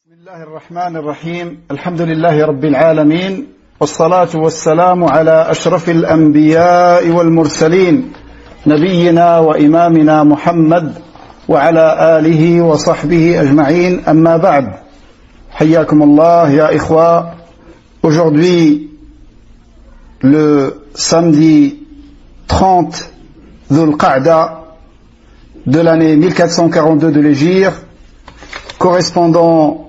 بسم الله الرحمن الرحيم الحمد لله رب العالمين والصلاة والسلام على أشرف الأنبياء والمرسلين نبينا وإمامنا محمد وعلى آله وصحبه أجمعين أما بعد حياكم الله يا إخوة. Aujourd'hui, le samedi 30 Dhul Qa'da de l'année 1442 de l'Hégire, correspondant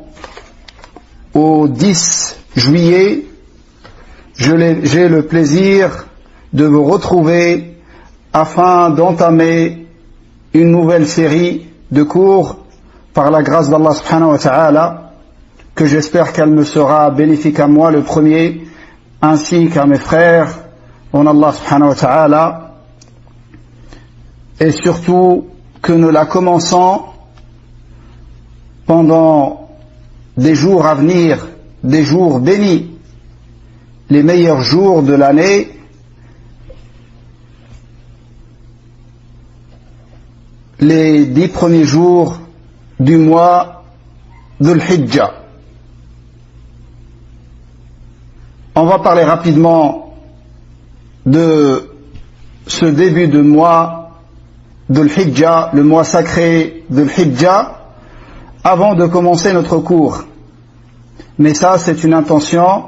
au 10 juillet, j'ai le plaisir de vous retrouver afin d'entamer une nouvelle série de cours par la grâce d'Allah subhanahu wa ta'ala, que j'espère qu'elle me sera bénéfique à moi le premier, ainsi qu'à mes frères en Allah subhanahu wa ta'ala, et surtout que nous la commençons pendant des jours à venir, des jours bénis, les meilleurs jours de l'année, les 10 premiers jours du mois Dhul Hijjah. On va parler rapidement de ce début de mois Dhul Hijjah, le mois sacré Dhul Hijjah, avant de commencer notre cours. Mais ça, c'est une intention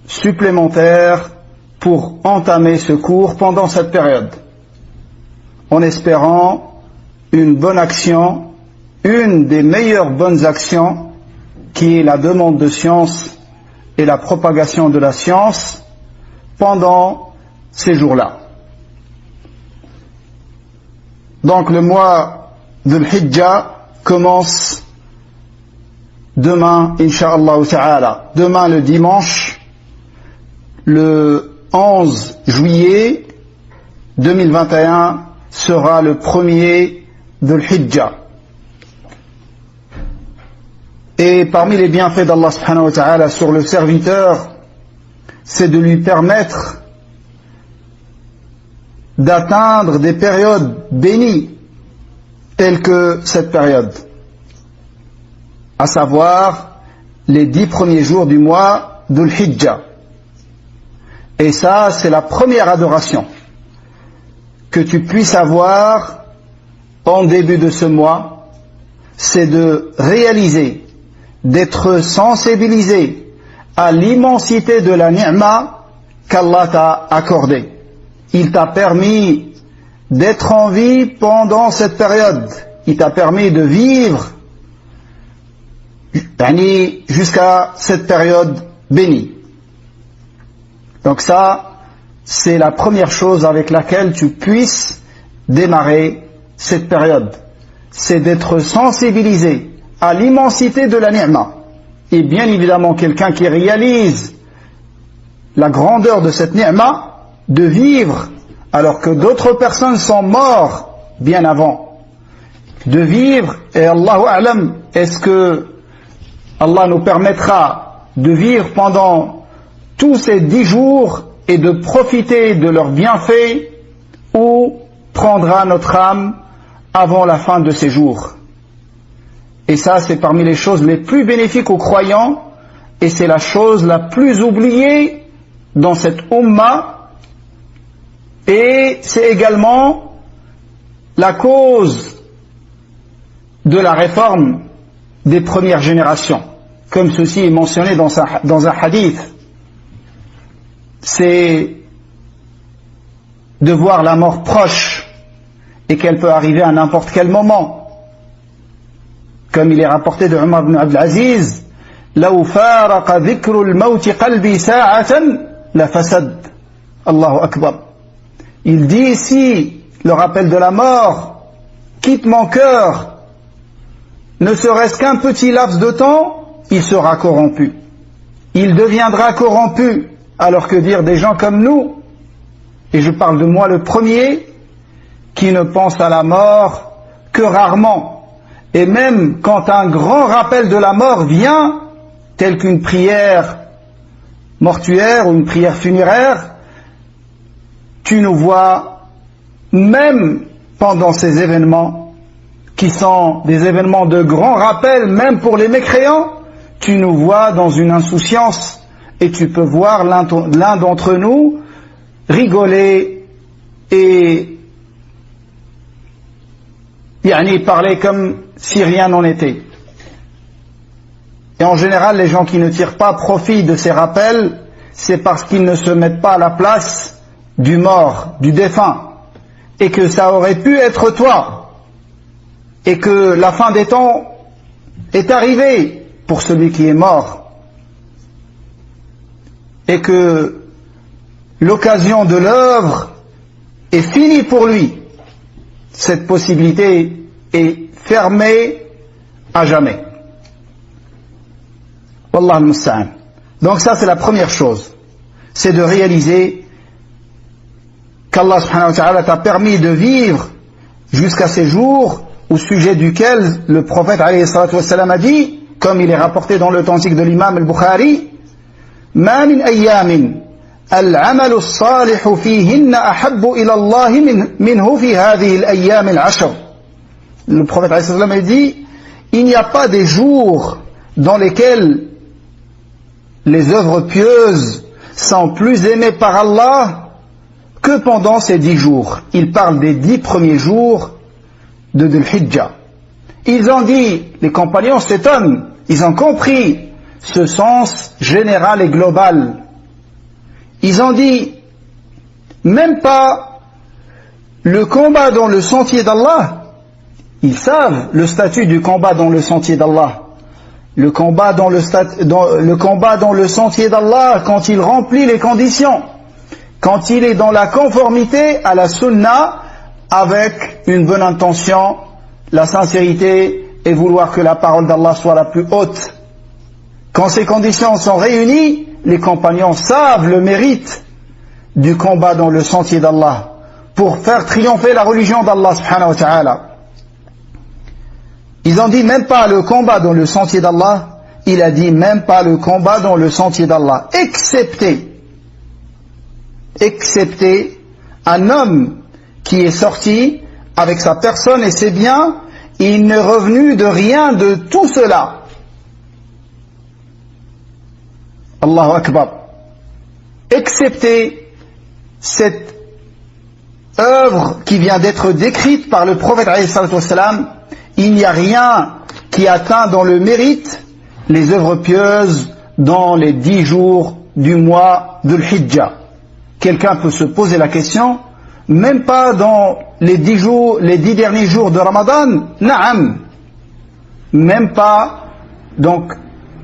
supplémentaire pour entamer ce cours pendant cette période, en espérant une bonne action, une des meilleures bonnes actions, qui est la demande de science et la propagation de la science pendant ces jours-là. Donc le mois Dhul Hijjah commence demain, Inch'Allah Ta'ala. Demain, le dimanche, le 11 juillet 2021, sera le premier Dhul Hijjah. Et parmi les bienfaits d'Allah subhanahu wa ta'ala sur le serviteur, c'est de lui permettre d'atteindre des périodes bénies, telles que cette période, à savoir les 10 premiers jours du mois Dhul Hijjah. Et ça, c'est la première adoration que tu puisses avoir en début de ce mois, c'est de réaliser, d'être sensibilisé à l'immensité de la ni'ma qu'Allah t'a accordée. Il t'a permis d'être en vie pendant cette période. Il t'a permis de vivre jusqu'à cette période bénie. Donc ça, c'est la première chose avec laquelle tu puisses démarrer cette période. C'est d'être sensibilisé à l'immensité de la ni'ma. Et bien évidemment, quelqu'un qui réalise la grandeur de cette ni'ma, de vivre alors que d'autres personnes sont mortes bien avant, de vivre, et Allahu A'lam, est-ce que Allah nous permettra de vivre pendant tous ces 10 jours et de profiter de leurs bienfaits, ou prendra notre âme avant la fin de ces jours. Et ça, c'est parmi les choses les plus bénéfiques aux croyants, et c'est la chose la plus oubliée dans cette umma, et c'est également la cause de la réforme des premières générations, comme ceci est mentionné dans un hadith. C'est de voir la mort proche et qu'elle peut arriver à n'importe quel moment. Comme il est rapporté de Omar ibn Abdul Aziz, لو فارق ذكر الموت قلبي ساعة لفسد. Allahu Akbar. Il dit, si le rappel de la mort quitte mon cœur, ne serait-ce qu'un petit laps de temps, il sera corrompu. Il deviendra corrompu. Alors que dire des gens comme nous, et je parle de moi le premier, qui ne pense à la mort que rarement. Et même quand un grand rappel de la mort vient, tel qu'une prière mortuaire ou une prière funéraire, tu nous vois, même pendant ces événements, qui sont des événements de grand rappel, même pour les mécréants, tu nous vois dans une insouciance et tu peux voir l'un d'entre nous rigoler et parler comme si rien n'en était. Et en général, les gens qui ne tirent pas profit de ces rappels, c'est parce qu'ils ne se mettent pas à la place du mort, du défunt, et que ça aurait pu être toi, et que la fin des temps est arrivée pour celui qui est mort, et que l'occasion de l'œuvre est finie pour lui. Cette possibilité est fermée à jamais. Wallah al-musta'an. Donc ça, c'est la première chose, c'est de réaliser qu'Allah subhanahu wa ta'ala t'a permis de vivre jusqu'à ces jours au sujet duquel le prophète alayhi salatu wassalam a dit, comme il est rapporté dans l'authentique de l'imam al-Bukhari, ma min ayyamin al-amal as-salih fihinna ahabbu ila Allah minhu fi hadhihi al-ayyam al-ashr. Le prophète alayhi salatu wassalam a dit, il n'y a pas des jours dans lesquels les œuvres pieuses sont plus aimées par Allah que pendant ces 10 jours. Il parle des 10 premiers jours de Dhul Hijjah. Ils ont dit, les compagnons s'étonnent, ils ont compris ce sens général et global. Ils ont dit, même pas le combat dans le sentier d'Allah. Ils savent le statut du combat dans le sentier d'Allah. Le combat dans le sentier d'Allah, quand il remplit les conditions, quand il est dans la conformité à la sunna, avec une bonne intention, la sincérité et vouloir que la parole d'Allah soit la plus haute. Quand ces conditions sont réunies, les compagnons savent le mérite du combat dans le sentier d'Allah pour faire triompher la religion d'Allah subhanahu wa ta'ala. Ils ont dit même pas le combat dans le sentier d'Allah, il a dit même pas le combat dans le sentier d'Allah, excepté un homme qui est sorti avec sa personne et ses biens, il n'est revenu de rien de tout cela. Allahu Akbar. Excepté cette œuvre qui vient d'être décrite par le prophète alayhi salatu wassalam, il n'y a rien qui atteint dans le mérite les œuvres pieuses dans les 10 jours du mois Dhul Hijjah. Quelqu'un peut se poser la question, même pas dans les 10 derniers jours de Ramadan, na'am, même pas, donc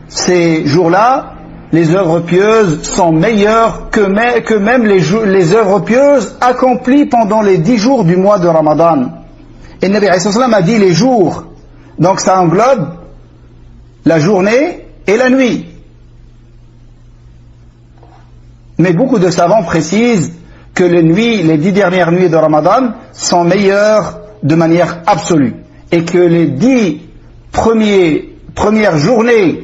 ces jours-là, les œuvres pieuses sont meilleures que même les œuvres pieuses accomplies pendant les 10 jours du mois de Ramadan. Et le Nabi alayhi salam a dit les jours, donc ça englobe la journée et la nuit. Mais beaucoup de savants précisent que les 10 dernières nuits de Ramadan sont meilleures de manière absolue et que les 10 premières journées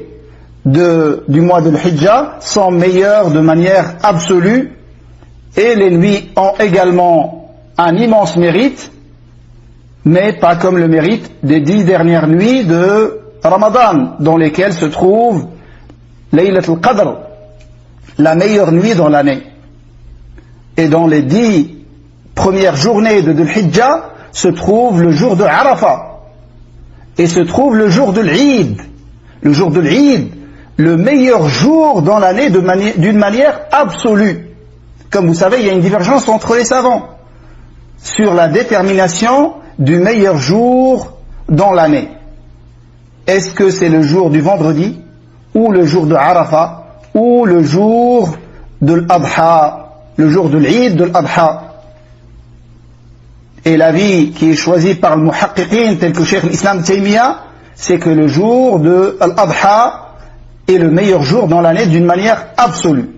du mois de l'Hijjah sont meilleures de manière absolue, et les nuits ont également un immense mérite, mais pas comme le mérite des 10 dernières nuits de Ramadan, dans lesquelles se trouve Laylatul Qadr, la meilleure nuit dans l'année. Et dans les 10 premières journées de Dhul Hijjah se trouve le jour de Arafah, et se trouve le jour de l'Eid. Le jour de l'Eid, le meilleur jour dans l'année d'une manière absolue. Comme vous savez, il y a une divergence entre les savants sur la détermination du meilleur jour dans l'année. Est-ce que c'est le jour du vendredi, ou le jour de Arafah, ou le jour de l'Adha, le jour de l'Eid de l'Adha? Et l'avis qui est choisi par le muhaqqiqin, tel que Cheikh l'Islam Taymiyyah, c'est que le jour de l'Adha est le meilleur jour dans l'année d'une manière absolue.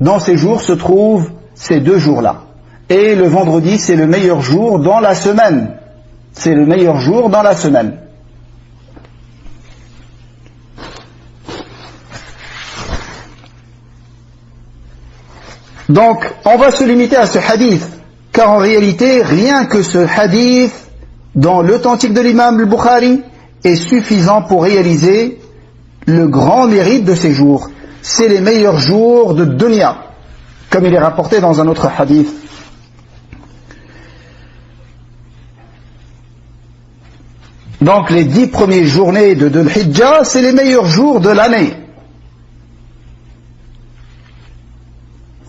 Dans ces jours se trouvent ces 2 jours-là. Et le vendredi, c'est le meilleur jour dans la semaine. C'est le meilleur jour dans la semaine. Donc, on va se limiter à ce hadith, car en réalité, rien que ce hadith dans l'authentique de l'imam al-Bukhari est suffisant pour réaliser le grand mérite de ces jours. C'est les meilleurs jours de dunya, comme il est rapporté dans un autre hadith. Donc les 10 premières journées de Dhul Hijjah, c'est les meilleurs jours de l'année.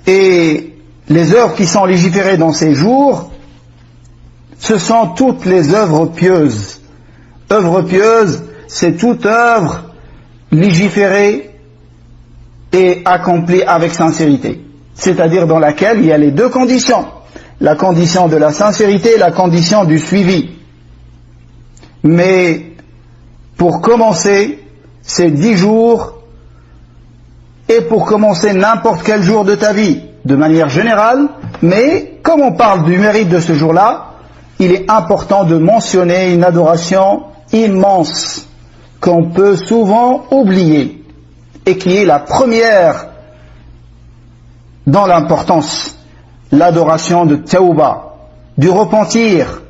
Et les œuvres qui sont légiférées dans ces jours, ce sont toutes les œuvres pieuses. Œuvre pieuse, c'est toute œuvre légiférée et accomplie avec sincérité. C'est-à-dire dans laquelle il y a les deux conditions. La condition de la sincérité et la condition du suivi. Mais pour commencer ces 10 jours, et pour commencer n'importe quel jour de ta vie, de manière générale, mais comme on parle du mérite de ce jour-là, il est important de mentionner une adoration immense qu'on peut souvent oublier et qui est la première dans l'importance, l'adoration de Tawbah, du repentir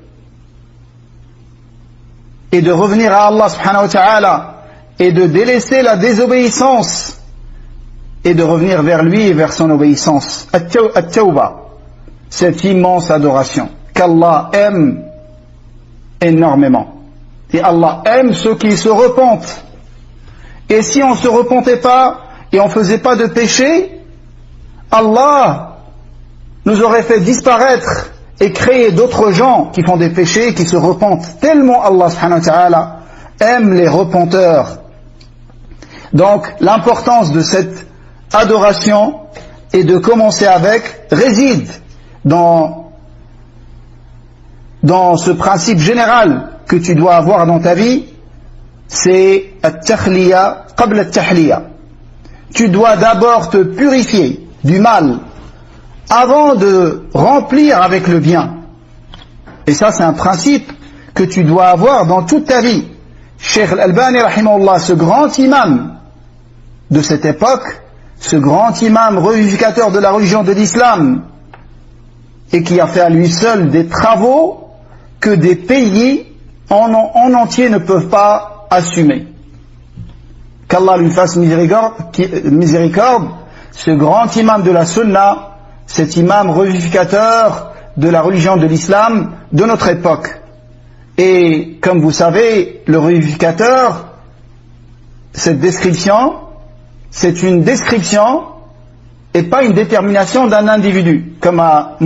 et de revenir à Allah subhanahu wa ta'ala et de délaisser la désobéissance et de revenir vers lui et vers son obéissance. At-Tawbah, cette immense adoration qu'Allah aime énormément. Et Allah aime ceux qui se repentent. Et si on ne se repentait pas et on ne faisait pas de péché, Allah nous aurait fait disparaître et créer d'autres gens qui font des péchés et qui se repentent. Tellement Allah subhanahu wa ta'ala aime les repenteurs. Donc l'importance de cette adoration et de commencer avec réside dans ce principe général que tu dois avoir dans ta vie, c'est at-takhliya qabla at-tahliya. Tu dois d'abord te purifier du mal avant de remplir avec le bien. Et ça c'est un principe que tu dois avoir dans toute ta vie. Cheikh Al-Albani rahimahullah, ce grand imam de cette époque, ce grand imam revivificateur de la religion de l'islam, et qui a fait à lui seul des travaux que des pays en entier ne peuvent pas assumer. Qu'Allah lui fasse miséricorde, ce grand imam de la sunna, cet imam revivificateur de la religion de l'islam de notre époque. Et comme vous savez, le revivificateur, cette description, c'est une description et pas une détermination d'un individu, comme a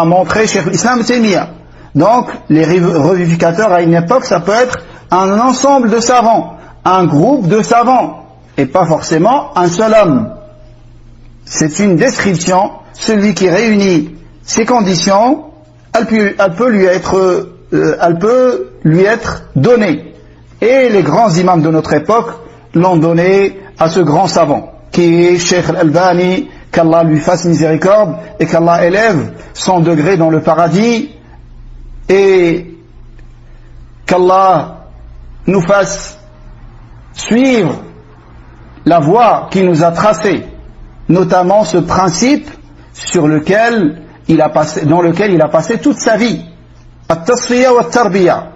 montré Cheikh l'Islam Taymiyya. Donc, les revivificateurs à une époque, ça peut être un ensemble de savants, un groupe de savants, et pas forcément un seul homme. C'est une description, celui qui réunit ces conditions, elle peut lui être donnée. Et les grands imams de notre époque l'ont donnée à ce grand savant, qui est Cheikh Al-Albani, qu'Allah lui fasse miséricorde et qu'Allah élève son degré dans le paradis et qu'Allah nous fasse suivre la voie qu'il nous a tracée, notamment ce principe dans lequel il a passé toute sa vie, at-tasfiya wa at-tarbiya,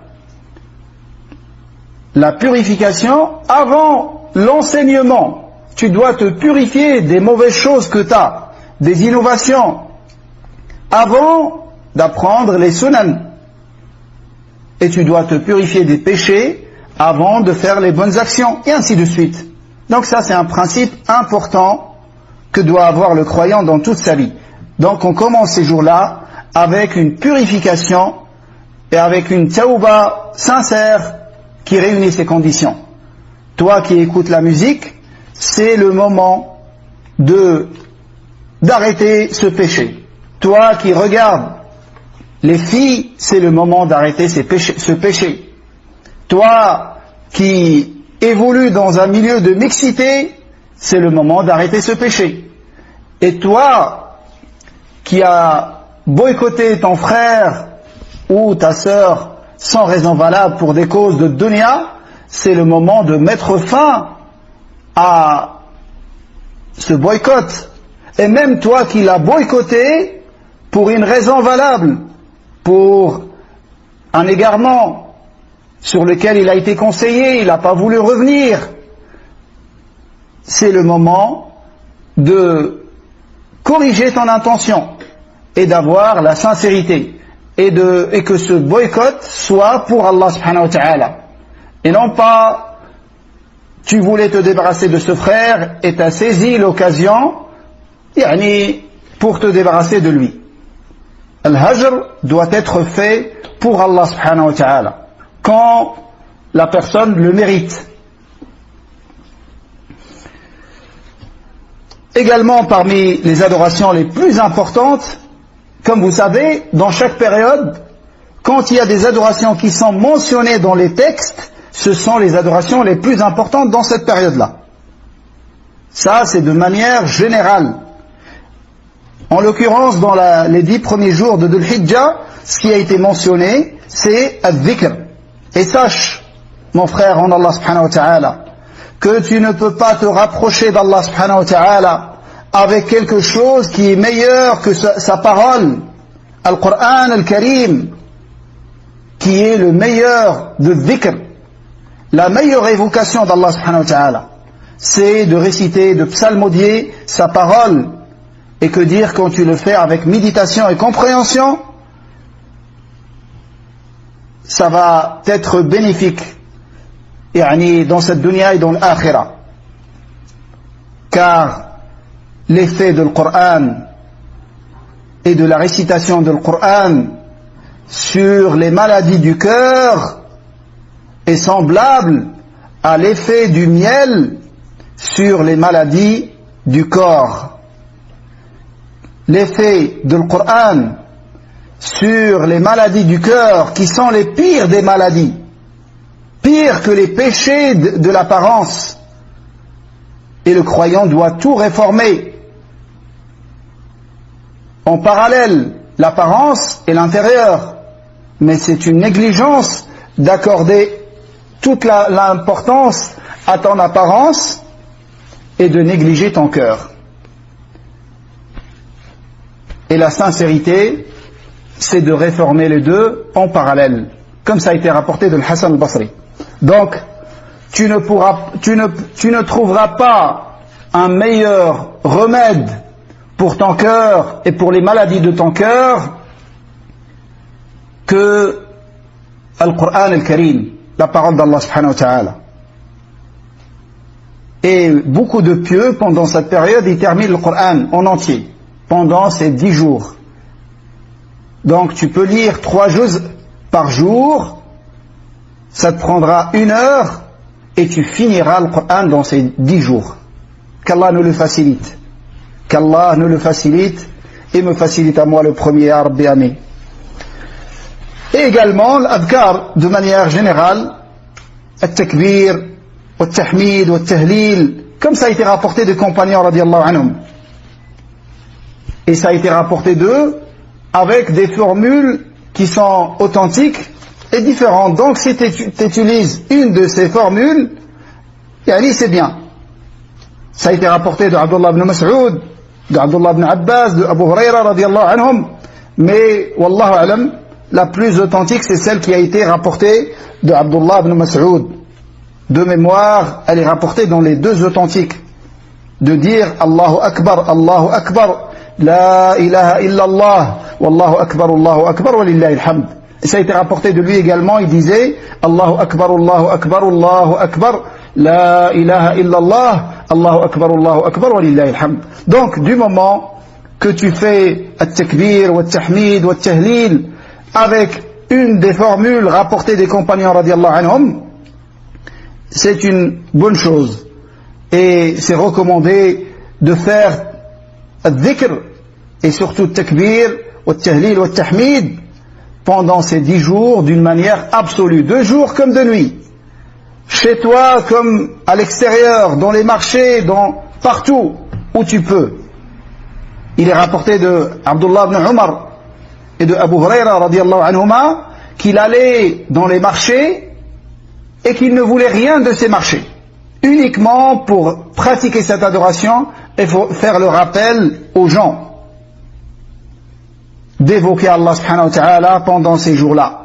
la purification avant l'enseignement. Tu dois te purifier des mauvaises choses que tu as, des innovations, avant d'apprendre les sunan. Et tu dois te purifier des péchés avant de faire les bonnes actions, et ainsi de suite. Donc ça, c'est un principe important que doit avoir le croyant dans toute sa vie. Donc on commence ces jours-là avec une purification et avec une tawbah sincère qui réunit ces conditions. Toi qui écoutes la musique, c'est le moment d'arrêter ce péché. Toi qui regardes les filles, c'est le moment d'arrêter ce péché. Toi qui évolues dans un milieu de mixité, c'est le moment d'arrêter ce péché. Et toi qui as boycotté ton frère ou ta sœur sans raison valable pour des causes de dunya, c'est le moment de mettre fin à ce boycott. Et même toi qui l'as boycotté pour une raison valable, pour un égarement sur lequel il a été conseillé, il n'a pas voulu revenir, c'est le moment de corriger ton intention et d'avoir la sincérité et que ce boycott soit pour Allah subhanahu wa ta'ala et non pas tu voulais te débarrasser de ce frère et tu as saisi l'occasion pour te débarrasser de lui. Al-Hajr doit être fait pour Allah subhanahu wa ta'ala quand la personne le mérite. Également parmi les adorations les plus importantes, comme vous savez, dans chaque période, quand il y a des adorations qui sont mentionnées dans les textes, ce sont les adorations les plus importantes dans cette période-là. Ça, c'est de manière générale. En l'occurrence, dans les 10 premiers jours de Dhul Hijjah, ce qui a été mentionné, c'est al-dhikr. Et sache, mon frère en Allah subhanahu wa ta'ala, que tu ne peux pas te rapprocher d'Allah subhanahu wa ta'ala avec quelque chose qui est meilleur que sa parole, Al-Qur'an Al-Karim, qui est le meilleur de dhikr. La meilleure évocation d'Allah subhanahu wa ta'ala, c'est de réciter, de psalmodier sa parole. Et que dire quand tu le fais avec méditation et compréhension, ça va être bénéfique dans cette dunya et dans l'akhirah. Car l'effet de Coran et de la récitation du Coran sur les maladies du cœur est semblable à l'effet du miel sur les maladies du corps. L'effet du Coran sur les maladies du cœur, qui sont les pires des maladies, pires que les péchés de l'apparence. Et le croyant doit tout réformer. En parallèle, l'apparence et l'intérieur. Mais c'est une négligence d'accorder toute l'importance à ton apparence et de négliger ton cœur. Et la sincérité, c'est de réformer les deux en parallèle, comme ça a été rapporté de Hassan al-Basri. Donc, tu ne trouveras pas un meilleur remède pour ton cœur et pour les maladies de ton cœur que Al-Qur'an Al-Karim, la parole d'Allah subhanahu wa ta'ala. Et beaucoup de pieux, pendant cette période, ils terminent le Qur'an en entier, pendant ces 10 jours. Donc tu peux lire 3 juz par jour, ça te prendra 1 heure, et tu finiras le Qur'an dans ces 10 jours. Qu'Allah nous le facilite. Qu'Allah nous le facilite, et me facilite à moi le premier, ya Rabbi, amin. Et également, l'adhkar, de manière générale, al-takbir, al-tahmid, al-tahlil, comme ça a été rapporté des compagnons, radiallahu anhum. Et ça a été rapporté d'eux, avec des formules qui sont authentiques et différentes. Donc si tu utilises une de ces formules, c'est bien. Ça a été rapporté de Abdullah ibn Mas'ud, de Abdullah ibn Abbas, de Abu Huraira radiallahu anhum. Mais, wallahu alam, la plus authentique, c'est celle qui a été rapportée de Abdullah ibn Mas'ud. De mémoire, elle est rapportée dans les 2 authentiques. De dire Allahu Akbar, La ilaha illallah, Wallahu Akbar, walillahi alhamd. Et ça a été rapporté de lui également, il disait Allahu Akbar, La ilaha illallah, Allahu Akbar, walillahi alhamd. Donc, du moment que tu fais al-takbir, al-tahmid, al-tahlil, avec une des formules rapportées des compagnons radiallahu anhum, c'est une bonne chose. Et c'est recommandé de faire al-dhikr et surtout al-takbir, al-tahlil, al-tahmid pendant ces 10 jours d'une manière absolue, 2 jours comme de nuit, chez toi comme à l'extérieur, dans les marchés, partout où tu peux. Il est rapporté de Abdullah ibn Umar et de Abu Huraira radiallahu anhuma qu'il allait dans les marchés et qu'il ne voulait rien de ces marchés, uniquement pour pratiquer cette adoration et pour faire le rappel aux gens d'évoquer Allah subhanahu wa ta'ala pendant ces jours-là.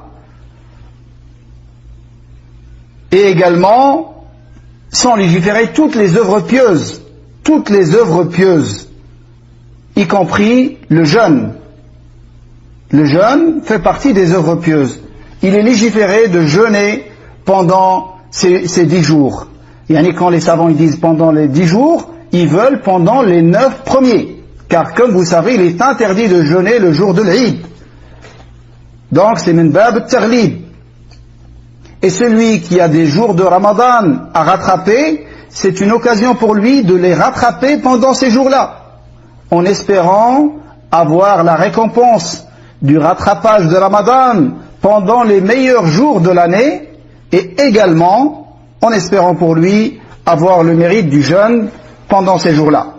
Et également, sont légiférées toutes les œuvres pieuses, y compris le jeûne. Le jeûne fait partie des œuvres pieuses. Il est légiféré de jeûner pendant ces 10 jours. Yani quand les savants ils disent pendant les 10 jours, ils veulent pendant les 9 premiers. Car comme vous savez, il est interdit de jeûner le jour de l'Eid. Donc c'est min bab tarlib. Et celui qui a des jours de Ramadan à rattraper, c'est une occasion pour lui de les rattraper pendant ces jours-là, en espérant avoir la récompense du rattrapage de Ramadan pendant les meilleurs jours de l'année, et également en espérant pour lui avoir le mérite du jeûne pendant ces jours-là.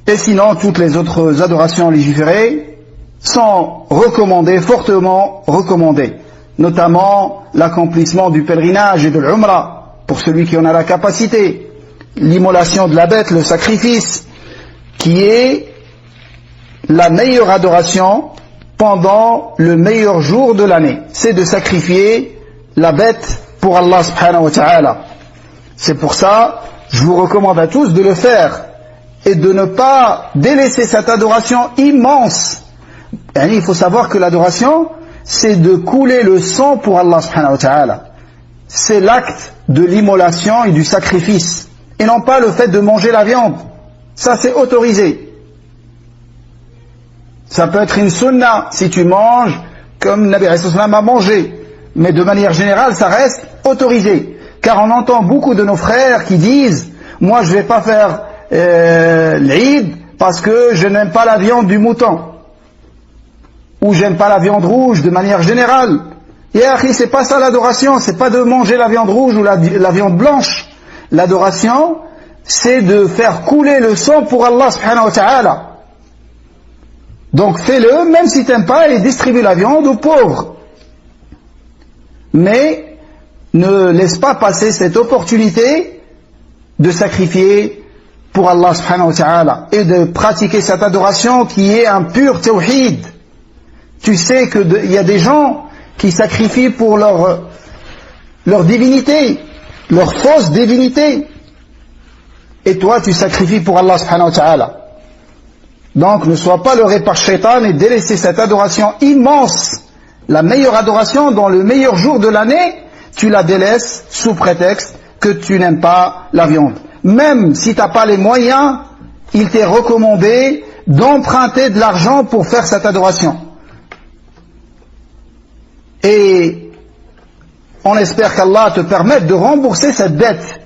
Et sinon, toutes les autres adorations légiférées sont recommandées, fortement recommandées, notamment l'accomplissement du pèlerinage et de l'Umrah, pour celui qui en a la capacité, l'immolation de la bête, le sacrifice, qui est la meilleure adoration pendant le meilleur jour de l'année. C'est de sacrifier la bête pour Allah subhanahu wa ta'ala. C'est pour ça, je vous recommande à tous de le faire et de ne pas délaisser cette adoration immense. Et il faut savoir que l'adoration, c'est de couler le sang pour Allah subhanahu wa ta'ala. C'est l'acte de l'immolation et du sacrifice, et non pas le fait de manger la viande. Ça c'est autorisé. Ça peut être une sunna si tu manges comme Nabi sallallahu alayhi wa sallam a mangé, mais de manière générale ça reste autorisé, car on entend beaucoup de nos frères qui disent moi je vais pas faire l'Eid parce que je n'aime pas la viande du mouton, ou j'aime pas la viande rouge de manière générale. Et akhi, c'est pas ça l'adoration, c'est pas de manger la viande rouge ou la viande blanche. L'adoration, c'est de faire couler le sang pour Allah subhanahu wa ta'ala. Donc fais-le, même si t'aimes pas, et distribue la viande aux pauvres. Mais ne laisse pas passer cette opportunité de sacrifier pour Allah subhanahu wa ta'ala et de pratiquer cette adoration qui est un pur tawhid. Tu sais qu'il y a des gens qui sacrifient pour leur divinité, leur fausse divinité. Et toi, tu sacrifies pour Allah subhanahu wa ta'ala. Donc, ne sois pas leurré par Shaitan et délaisser cette adoration immense, la meilleure adoration dans le meilleur jour de l'année, tu la délaisses sous prétexte que tu n'aimes pas la viande. Même si tu n'as pas les moyens, il t'est recommandé d'emprunter de l'argent pour faire cette adoration. Et on espère qu'Allah te permette de rembourser cette dette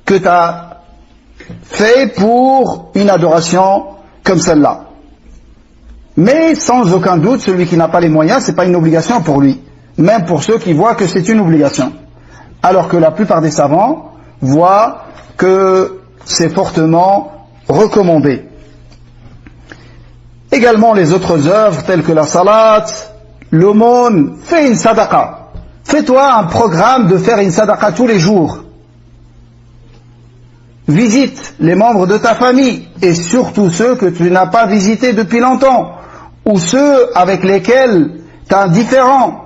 que tu as fait pour une adoration comme celle-là. Mais sans aucun doute, celui qui n'a pas les moyens, ce n'est pas une obligation pour lui, même pour ceux qui voient que c'est une obligation. Alors que la plupart des savants voient que c'est fortement recommandé. Également les autres œuvres telles que la salat, l'aumône, fais une sadaqa. Fais-toi un programme de faire une sadaqa tous les jours. Visite les membres de ta famille, et surtout ceux que tu n'as pas visités depuis longtemps, ou ceux avec lesquels tu es indifférent,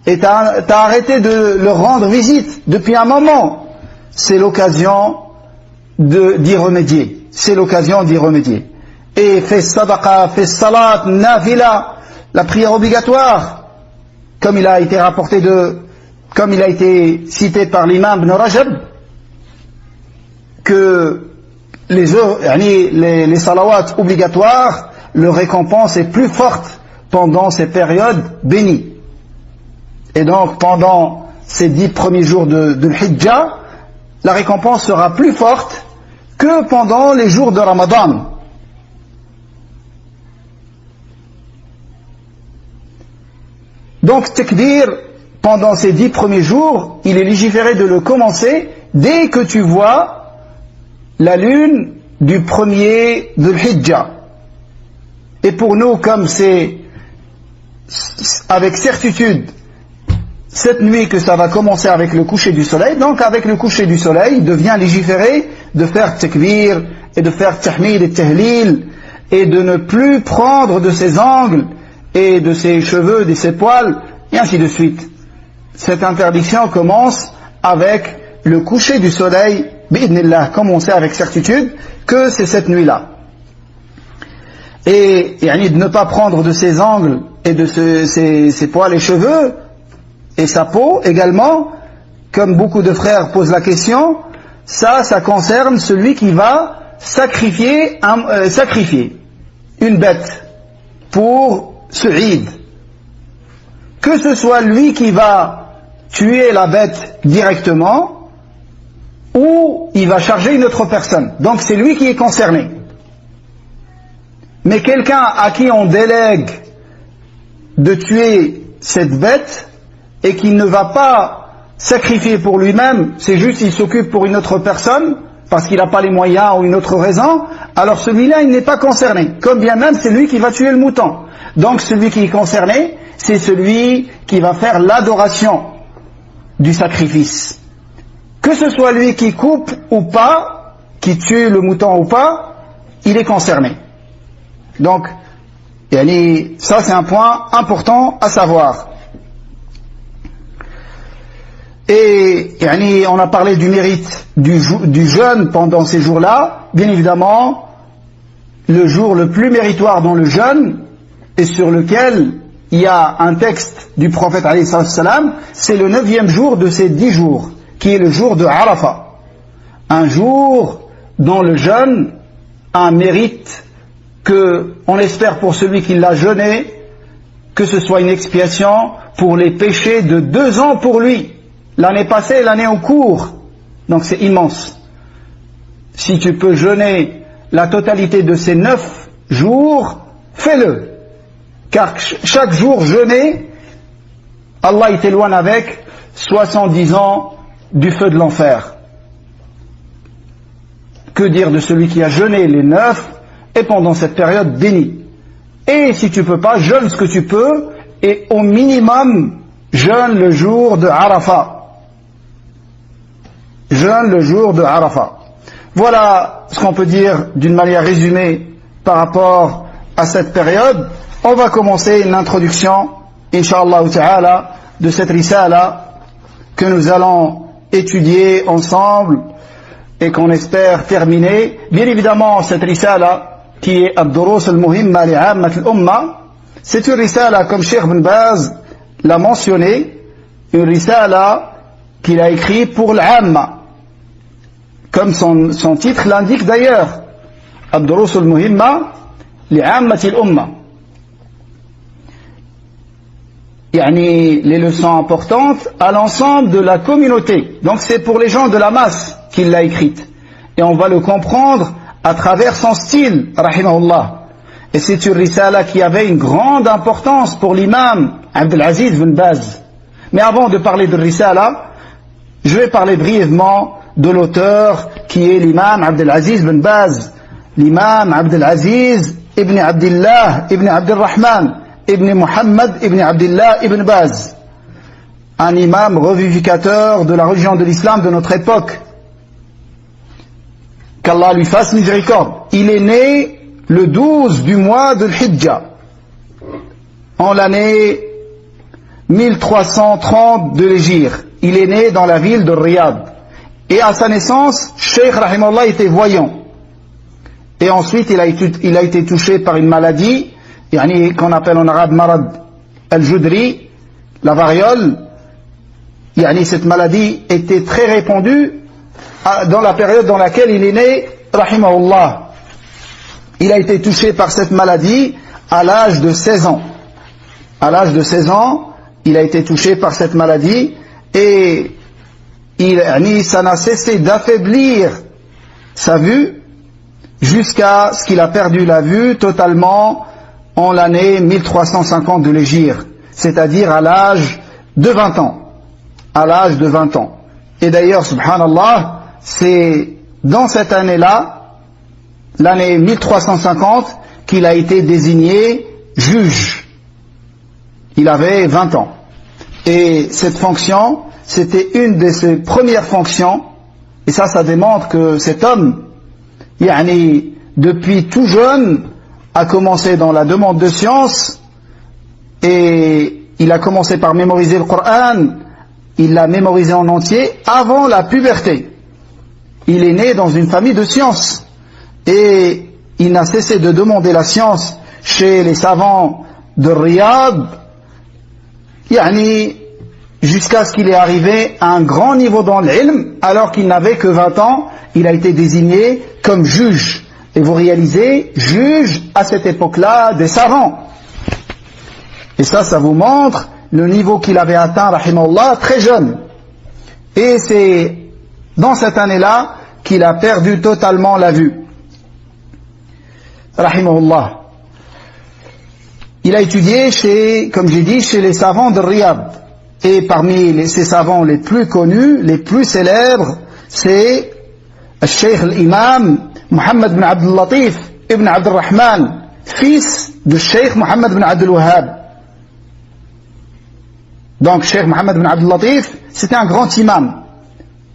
et tu as arrêté de leur rendre visite depuis un moment. C'est l'occasion d'y remédier. C'est l'occasion d'y remédier. Et fais sadaqa, fais salat, nafila, la prière obligatoire, comme il a été rapporté comme il a été cité par l'imam Ibn Rajab, que les salawats obligatoires, leur récompense est plus forte pendant ces périodes bénies. Et donc pendant ces 10 premiers jours de l'Hijjah, la récompense sera plus forte que pendant les jours de Ramadan. Donc takbir, pendant ces 10 premiers jours, il est légiféré de le commencer dès que tu vois la lune du premier de l'Hijjah. Et pour nous, comme c'est avec certitude cette nuit que ça va commencer avec le coucher du soleil, donc avec le coucher du soleil, il devient légiféré de faire takbir et de faire tahmid et tahlil et de ne plus prendre de ses angles et de ses cheveux, de ses poils, et ainsi de suite. Cette interdiction commence avec le coucher du soleil, bi'idnillah, comme on sait avec certitude que c'est cette nuit-là. Et de ne pas prendre de ses ongles et de ses poils et cheveux, et sa peau également, comme beaucoup de frères posent la question, ça concerne celui qui va sacrifier une bête pour ce Eid. Que ce soit lui qui va tuer la bête directement, ou il va charger une autre personne. Donc c'est lui qui est concerné. Mais quelqu'un à qui on délègue de tuer cette bête et qui ne va pas sacrifier pour lui-même, c'est juste il s'occupe pour une autre personne parce qu'il n'a pas les moyens ou une autre raison, alors celui-là il n'est pas concerné, comme bien même c'est lui qui va tuer le mouton. Donc celui qui est concerné, c'est celui qui va faire l'adoration du sacrifice. Que ce soit lui qui coupe ou pas, qui tue le mouton ou pas, il est concerné. Donc, ça c'est un point important à savoir. Et on a parlé du mérite du jeûne pendant ces jours-là. Bien évidemment, le jour le plus méritoire dans le jeûne, et sur lequel il y a un texte du prophète alayhi salam, c'est le 9e jour de ces 10 jours, qui est le jour de Arafat. Un jour dont le jeûne a un mérite que on espère pour celui qui l'a jeûné, que ce soit une expiation pour les péchés de 2 ans pour lui, l'année passée et l'année en cours. Donc c'est immense. Si tu peux jeûner la totalité de ces 9 jours, fais-le. Car chaque jour jeûné, Allah il t'éloigne avec 70 ans du feu de l'enfer. Que dire de celui qui a jeûné les 9 et pendant cette période bénie? Et si tu peux pas, jeûne ce que tu peux, et au minimum, jeûne le jour de Arafat. Jeûne le jour de Arafat. Voilà ce qu'on peut dire d'une manière résumée par rapport à cette période. On va commencer une introduction, Inch'Allah ta'ala, de cette risala que nous allons étudier ensemble et qu'on espère terminer. Bien évidemment, cette risala qui est Ad-Durus al-Muhimma li'ammat al-Umma, c'est une risala, comme Cheikh Ibn Baz l'a mentionné, une risala qu'il a écrite pour l'Amma, comme son titre l'indique d'ailleurs, Ad-Durus al-Muhimma li'ammat al-Umma. Les leçons importantes à l'ensemble de la communauté. Donc c'est pour les gens de la masse qu'il l'a écrite. Et on va le comprendre à travers son style, rahimahullah. Et c'est une risala qui avait une grande importance pour l'imam Abdelaziz ibn Baz. Mais avant de parler de risala, je vais parler brièvement de l'auteur qui est l'imam Abdelaziz ibn Baz. L'imam Abdelaziz ibn Abdillah ibn Abdurrahman ibn Muhammad ibn Abdillah ibn Baz, un imam revivificateur de la religion de l'islam de notre époque. Qu'Allah lui fasse miséricorde. Il est né le 12 du mois de l'Hijja, en l'année 1330 de l'Hégire. Il est né dans la ville de Riyad. Et à sa naissance, Cheikh Rahimahullah était voyant. Et ensuite, il a été touché par une maladie, qu'on appelle en arabe marad al-Judri, la variole. Cette maladie était très répandue dans la période dans laquelle il est né, rahimahullah. Il a été touché par cette maladie à l'âge de 16 ans. À l'âge de 16 ans, il a été touché par cette maladie et ça n'a cessé d'affaiblir sa vue jusqu'à ce qu'il a perdu la vue totalement en l'année 1350 de l'Hégire, c'est-à-dire à l'âge de 20 ans. À l'âge de 20 ans. Et d'ailleurs, subhanallah, c'est dans cette année-là, l'année 1350, qu'il a été désigné juge. Il avait 20 ans. Et cette fonction, c'était une de ses premières fonctions, et ça démontre que cet homme, depuis tout jeune, a commencé dans la demande de science, et il a commencé par mémoriser le Coran, il l'a mémorisé en entier avant la puberté. Il est né dans une famille de sciences et il n'a cessé de demander la science chez les savants de Riyad, jusqu'à ce qu'il est arrivé à un grand niveau dans l'ilm. Alors qu'il n'avait que 20 ans, il a été désigné comme juge. Et vous réalisez, juge à cette époque-là des savants. Et ça vous montre le niveau qu'il avait atteint, rahimahullah, très jeune. Et c'est dans cette année-là qu'il a perdu totalement la vue. Rahimahullah. Il a étudié comme j'ai dit, chez les savants de Riyad. Et parmi ces savants les plus connus, les plus célèbres, c'est le Cheikh l'imam Muhammad bin Abdul Latif ibn Abdul Rahman, fils du Cheikh Muhammad bin Abdul Wahhab. Donc Cheikh Muhammad bin Abdul Latif, c'était un grand imam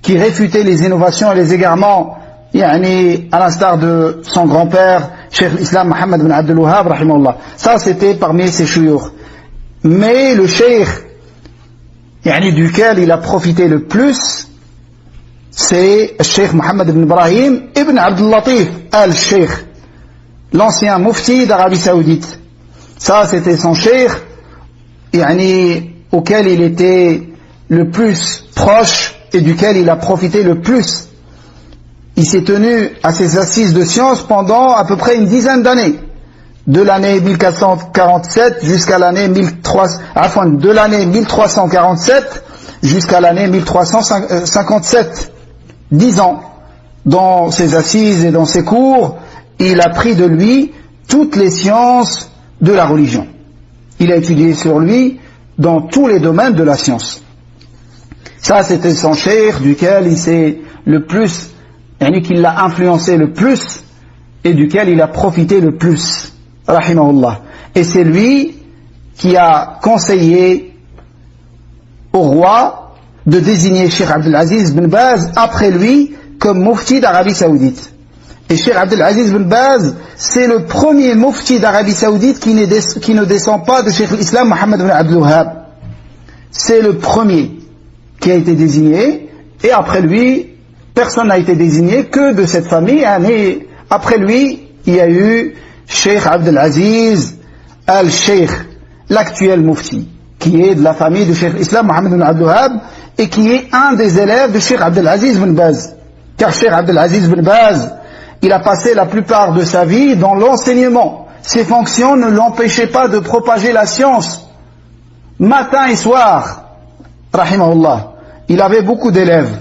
qui réfutait les innovations et les égarements, à l'instar de son grand-père, Cheikh l'Islam Muhammad bin Abdul Wahhab, rahimahullah. Ça, c'était parmi ses chouyours. Mais le Cheikh, duquel il a profité le plus, c'est le Cheikh Muhammad ibn Ibrahim ibn Abdul Latif al-Cheikh, l'ancien mufti d'Arabie Saoudite. Ça, c'était son Cheikh, auquel il était le plus proche et duquel il a profité le plus. Il s'est tenu à ses assises de sciences pendant à peu près une dizaine d'années, de l'année 1447 jusqu'à l'année 1347 jusqu'à l'année 1357. 10 ans. Dans ses assises et dans ses cours, il a pris de lui toutes les sciences de la religion. Il a étudié sur lui dans tous les domaines de la science. Ça, c'était son cheikh duquel il s'est le plus, qui l'a influencé le plus et duquel il a profité le plus. Rahimahullah. Et c'est lui qui a conseillé au roi de désigner Cheikh Abdelaziz bin Baz après lui comme mufti d'Arabie Saoudite. Et Cheikh Abdelaziz bin Baz, c'est le premier mufti d'Arabie Saoudite qui ne descend pas de Cheikh l'Islam Muhammad bin Abdul Wahhab. C'est le premier qui a été désigné, et après lui, personne n'a été désigné que de cette famille. Et après lui, il y a eu Cheikh Abdelaziz al-Cheikh, l'actuel mufti, qui est de la famille de Cheikh l'Islam Muhammad bin Abdul Wahhab et qui est un des élèves de Cheikh Abdelaziz bin Baz. Car Cheikh Abdelaziz bin Baz, il a passé la plupart de sa vie dans l'enseignement. Ses fonctions ne l'empêchaient pas de propager la science matin et soir, rahimahullah. Il avait beaucoup d'élèves.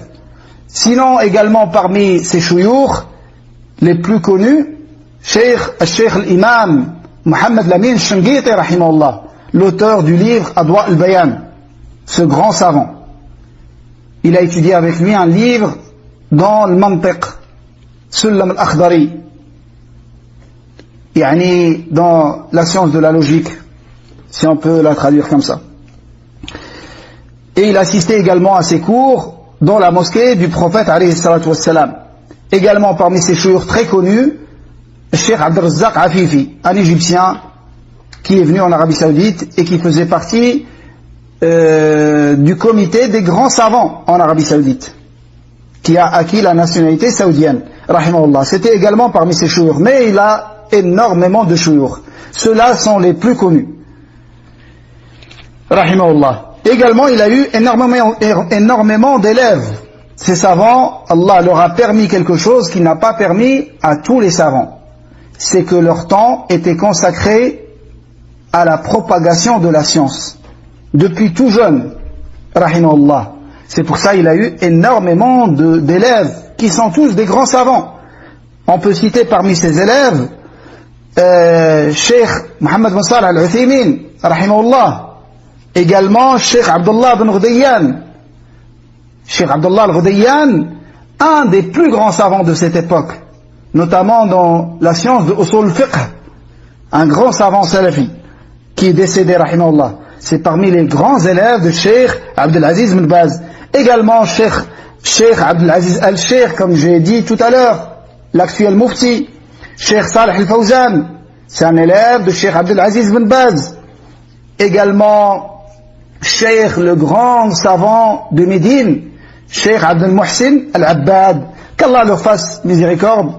Sinon, également parmi ses chouyours les plus connus, Cheikh l'imam Muhammad Lamin Shinqiti, rahimahullah, l'auteur du livre Adwa al-Bayan, ce grand savant. Il a étudié avec lui un livre dans le Mantiq, Sullam al-Akhdari, dans la science de la logique, si on peut la traduire comme ça. Et il assistait également à ses cours dans la mosquée du prophète alayhi salatu wassalam. Également parmi ses chouyours très connus, Cheikh Abdel-Razzaq Afifi, un Égyptien qui est venu en Arabie Saoudite et qui faisait partie du comité des grands savants en Arabie Saoudite, qui a acquis la nationalité saoudienne, rahimahullah. C'était également parmi ses chouyours, mais il a énormément de chouyours. Ceux-là sont les plus connus, rahimahullah. Également, il a eu énormément d'élèves. Ces savants, Allah leur a permis quelque chose qu'il n'a pas permis à tous les savants. C'est que leur temps était consacré à la propagation de la science. Depuis tout jeune, rahimahullah. C'est pour ça qu'il a eu énormément d'élèves qui sont tous des grands savants. On peut citer parmi ces élèves Cheikh Mohammed bin Salih al-Uthaymin, rahimahullah. Également Cheikh Abdullah bin Ghudayyan. Cheikh Abdullah al-Ghudayyan, un des plus grands savants de cette époque, notamment dans la science de Usul al-Fiqh, un grand savant salafi qui est décédé, rahimahullah. C'est parmi les grands élèves de Cheikh Abdelaziz bin Baz. Également Cheikh Abdelaziz al-Cheikh, comme j'ai dit tout à l'heure, l'actuel mufti. Cheikh Salih al-Fawzan, c'est un élève de Cheikh Abdelaziz bin Baz. également Cheikh, le grand savant de Médine, Cheikh Abdel Mohsin Al-Abbad, qu'Allah leur fasse miséricorde,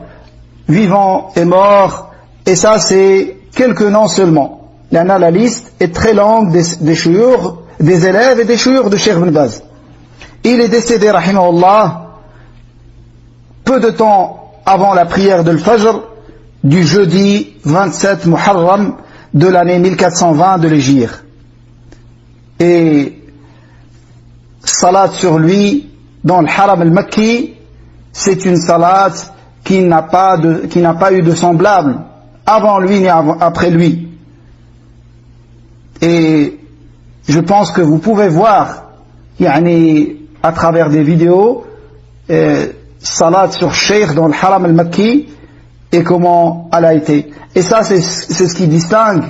vivant et mort. Et ça, c'est quelques noms seulement. La liste est très longue des chouyours, des élèves et des chouyours de Cheikh Ibn Baz. Il est décédé, rahimahullah, peu de temps avant la prière de l'Fajr du jeudi 27 Muharram de l'année 1420 de l'Hégire. Et salat sur lui dans le Haram al-Makki, c'est une salat qui n'a pas eu de semblable avant lui ni après lui. Et je pense que vous pouvez voir à travers des vidéos salat sur Cheikh dans le Haram al-Makki et comment elle a été. Et ça, c'est ce qui distingue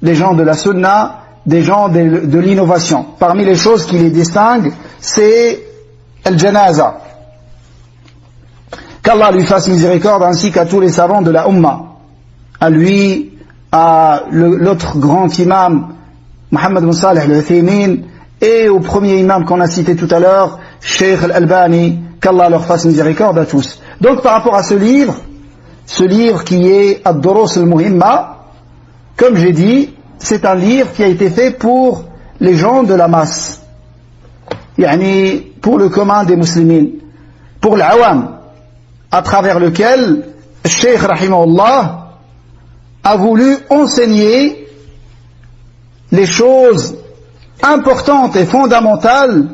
les gens de la Sunna des gens de l'innovation. Parmi les choses qui les distinguent, c'est Al-Janaza. Qu'Allah lui fasse miséricorde, ainsi qu'à tous les savants de la Ummah. À lui, à l'autre grand imam, Mohammed bin Salih al-Uthaymin, et au premier imam qu'on a cité tout à l'heure, Cheikh Al-Albani, qu'Allah leur fasse miséricorde à tous. Donc par rapport à ce livre qui est Ad-Durus al-Muhimma, comme j'ai dit, c'est un livre qui a été fait pour les gens de la masse, pour le commun des musulmans, pour l'awam, à travers lequel Cheikh rahimahullah a voulu enseigner les choses importantes et fondamentales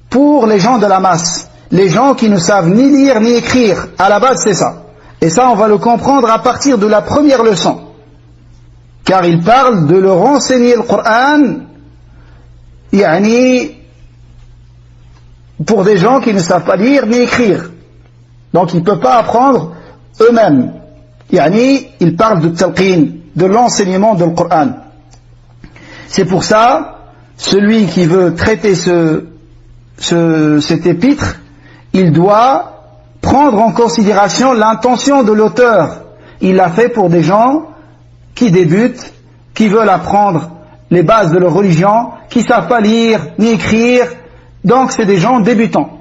pour les gens de la masse, les gens qui ne savent ni lire ni écrire. À la base, c'est ça. Et ça, on va le comprendre à partir de la première leçon. Car il parle de leur enseigner le Coran, pour des gens qui ne savent pas lire ni écrire. Donc ils ne peuvent pas apprendre eux-mêmes. Il parle de talqin, de l'enseignement du Coran. C'est pour ça, celui qui veut traiter cet épître, il doit prendre en considération l'intention de l'auteur. Il l'a fait pour des gens qui débutent, qui veulent apprendre les bases de leur religion, qui ne savent pas lire ni écrire. Donc c'est des gens débutants.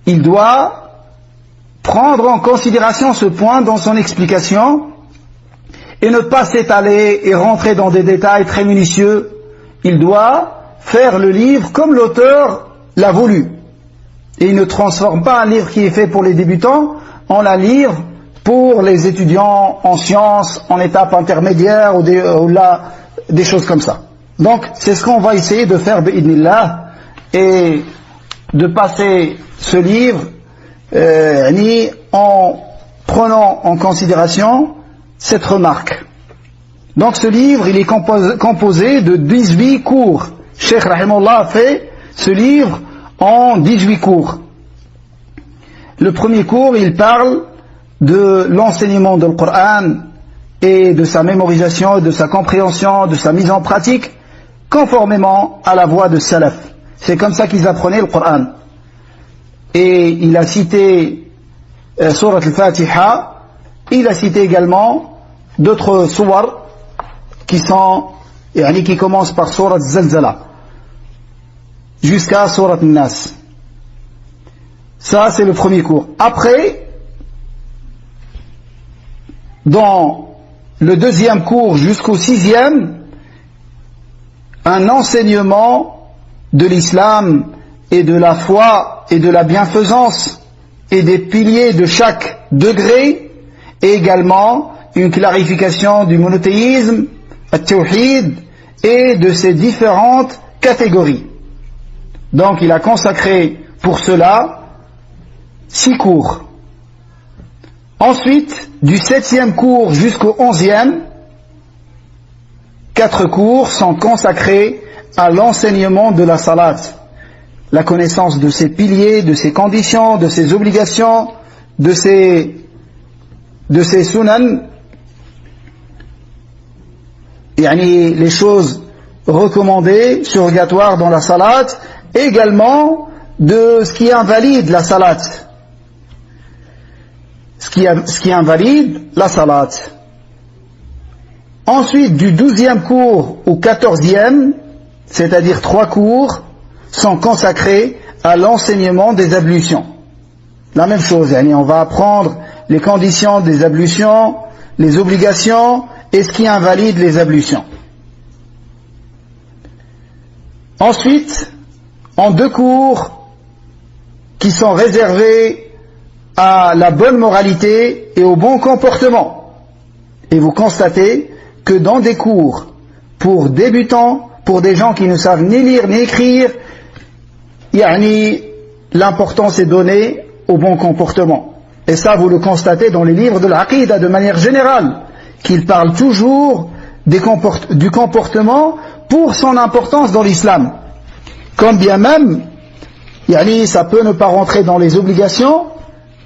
Il doit prendre en considération ce point dans son explication et ne pas s'étaler et rentrer dans des détails très minutieux. Il doit faire le livre comme l'auteur l'a voulu. Et il ne transforme pas un livre qui est fait pour les débutants en un livre pour les étudiants en sciences, en étape intermédiaire ou des choses comme ça. Donc c'est ce qu'on va essayer de faire bi'idnillah, et de passer ce livre en prenant en considération cette remarque. Donc ce livre, il est composé de 18 cours. Cheikh Rahimahullah a fait ce livre en 18 cours. Le premier cours, il parle de l'enseignement du Coran et de sa mémorisation, de sa compréhension, de sa mise en pratique, conformément à la voie de Salaf. C'est comme ça qu'ils apprenaient le Coran. Et il a cité Surat al-Fatiha, il a cité également d'autres suwar qui commencent par Surat al-Zalzala jusqu'à Surat al-Nas. Ça, c'est le premier cours. Après, dans le deuxième cours jusqu'au 6e, un enseignement de l'islam et de la foi et de la bienfaisance et des piliers de chaque degré, et également une clarification du monothéisme, at-tawhid, et de ses différentes catégories. Donc il a consacré pour cela 6 cours. Ensuite, du 7e cours jusqu'au 11e, 4 cours sont consacrés à l'enseignement de la salat, la connaissance de ses piliers, de ses conditions, de ses obligations, de ses sunan, les choses recommandées, surrogatoires dans la salat, et également de ce qui invalide la salat. Ce qui invalide la salat. Ensuite, du 12e cours au 14e, c'est-à-dire 3 cours, sont consacrés à l'enseignement des ablutions. La même chose, on va apprendre les conditions des ablutions, les obligations et ce qui invalide les ablutions. Ensuite, en 2 cours qui sont réservés à la bonne moralité et au bon comportement. Et vous constatez que dans des cours pour débutants, pour des gens qui ne savent ni lire ni écrire, l'importance est donnée au bon comportement. Et ça, vous le constatez dans les livres de l'Aqida de manière générale, qu'ils parlent toujours du comportement pour son importance dans l'islam. Comme bien même, ça peut ne pas rentrer dans les obligations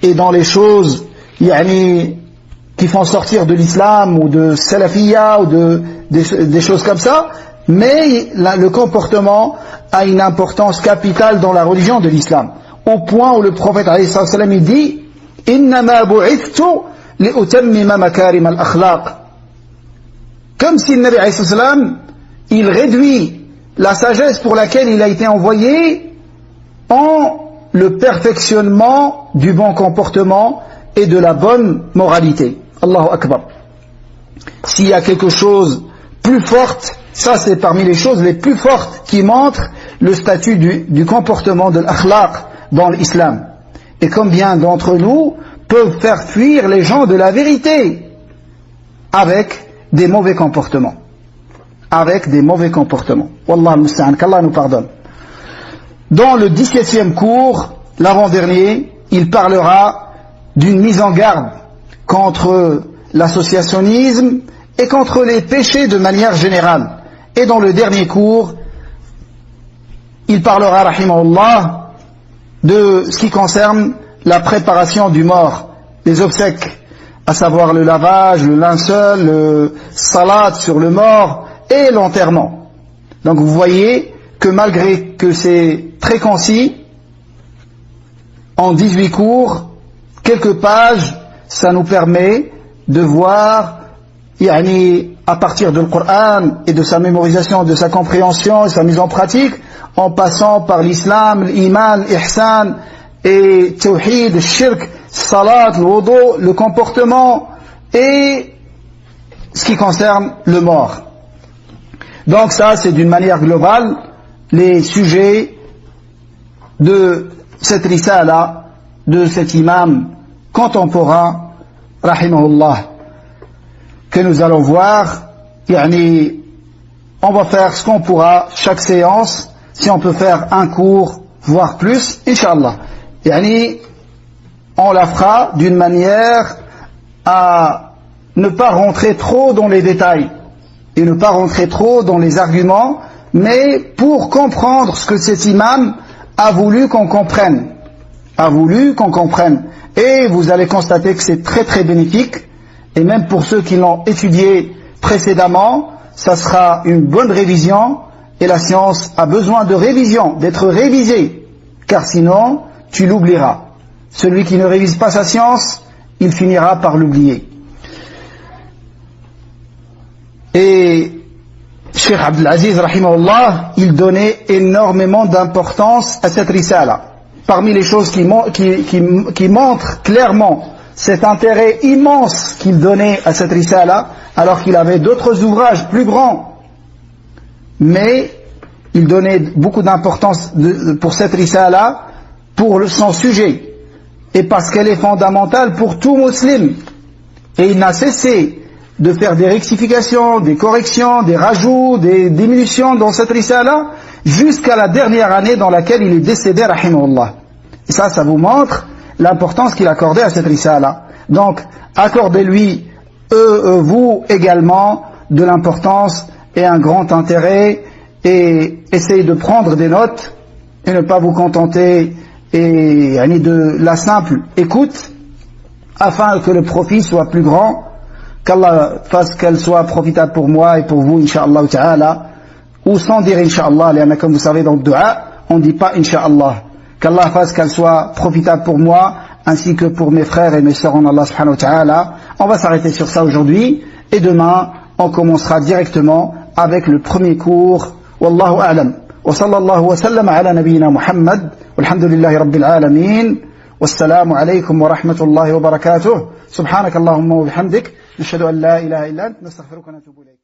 et dans les choses qui font sortir de l'islam ou de salafiyya ou des choses comme ça, mais le comportement a une importance capitale dans la religion de l'islam, au point où le prophète alayhi salam il dit innama bu'ithtu li'utammima makarim al-akhlaq, comme si le Nabi alayhi salam il réduit la sagesse pour laquelle il a été envoyé en le perfectionnement du bon comportement et de la bonne moralité. Allahu Akbar. S'il y a quelque chose plus forte, ça c'est parmi les choses les plus fortes qui montrent le statut du comportement de l'akhlaq dans l'islam. Et combien d'entre nous peuvent faire fuir les gens de la vérité avec des mauvais comportements. Avec des mauvais comportements. Wallah al-musta'an, qu'Allah nous pardonne. Dans le 17e cours, l'avant-dernier, il parlera d'une mise en garde contre l'associationnisme et contre les péchés de manière générale. Et dans le dernier cours, il parlera, rahimahullah, de ce qui concerne la préparation du mort, les obsèques, à savoir le lavage, le linceul, le salat sur le mort et l'enterrement. Donc vous voyez que malgré que c'est très concis, en 18 cours, quelques pages, ça nous permet de voir, à partir du Coran et de sa mémorisation, de sa compréhension et sa mise en pratique, en passant par l'islam, l'iman, l'ihsan et tawhid, le shirk, salat, le wudu, le comportement et ce qui concerne le mort. Donc ça, c'est d'une manière globale les sujets de cette risala, de cet imam contemporain, rahimahullah, que nous allons voir. On va faire ce qu'on pourra chaque séance, si on peut faire un cours, voire plus, Inch'Allah. On la fera d'une manière à ne pas rentrer trop dans les détails et ne pas rentrer trop dans les arguments, mais pour comprendre ce que cet imam a voulu qu'on comprenne. Et vous allez constater que c'est très très bénéfique, et même pour ceux qui l'ont étudié précédemment, ça sera une bonne révision, et la science a besoin de révision, d'être révisée, car sinon tu l'oublieras. Celui qui ne révise pas sa science, il finira par l'oublier. Et Cheikh Abdelaziz, rahimahullah, il donnait énormément d'importance à cette risala. Parmi les choses qui montrent clairement cet intérêt immense qu'il donnait à cette risala, alors qu'il avait d'autres ouvrages plus grands, mais il donnait beaucoup d'importance pour cette risala, pour son sujet, et parce qu'elle est fondamentale pour tout musulman. Et il n'a cessé de faire des rectifications, des corrections, des rajouts, des diminutions dans cette risala, jusqu'à la dernière année dans laquelle il est décédé, rahimahullah. Et ça vous montre l'importance qu'il accordait à cette risala. Donc, accordez-lui, vous également, de l'importance et un grand intérêt, et essayez de prendre des notes, et ne pas vous contenter de la simple écoute, afin que le profit soit plus grand, qu'Allah fasse qu'elle soit profitable pour moi et pour vous, Inch'Allah ta'ala, ou sans dire Inch'Allah, comme vous savez dans le dua, on ne dit pas Inch'Allah. Qu'Allah fasse qu'elle soit profitable pour moi, ainsi que pour mes frères et mes sœurs en Allah subhanahu wa ta'ala. On va s'arrêter sur ça aujourd'hui, et demain, on commencera directement avec le premier cours. Wallahu a'lam. Wa sallallahu wa sallam ala nabiyyina Muhammad. Walhamdulillahi rabbil alamin. Wassalamu alaykum wa rahmatullahi wa barakatuh. Subhanakallahumma wa bihamdik. Nashhadu an la ilaha illa ant. Nastaghfiruka wa natubu ilayk.